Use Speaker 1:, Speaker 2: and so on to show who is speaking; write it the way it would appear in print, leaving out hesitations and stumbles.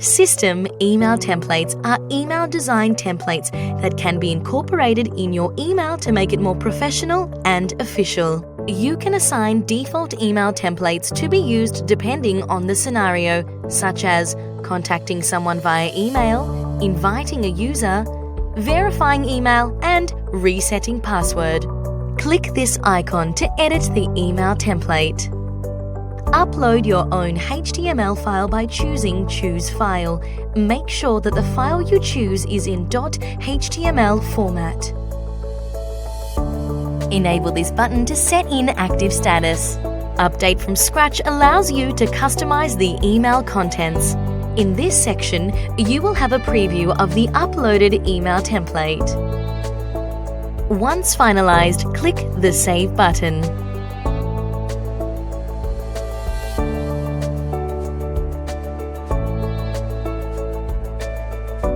Speaker 1: System email templates are email design templates that can be incorporated in your email to make it more professional and official. You can assign default email templates to be used depending on the scenario, such as contacting someone via email, inviting a user, verifying email, and resetting password. Click this icon to edit the email template. Upload your own HTML file by choosing Choose File. Make sure that the file you choose is in .html format. Enable this button to set in active status. Update from scratch allows you to customize the email contents. In this section, you will have a preview of the uploaded email template. Once finalized, click the Save button.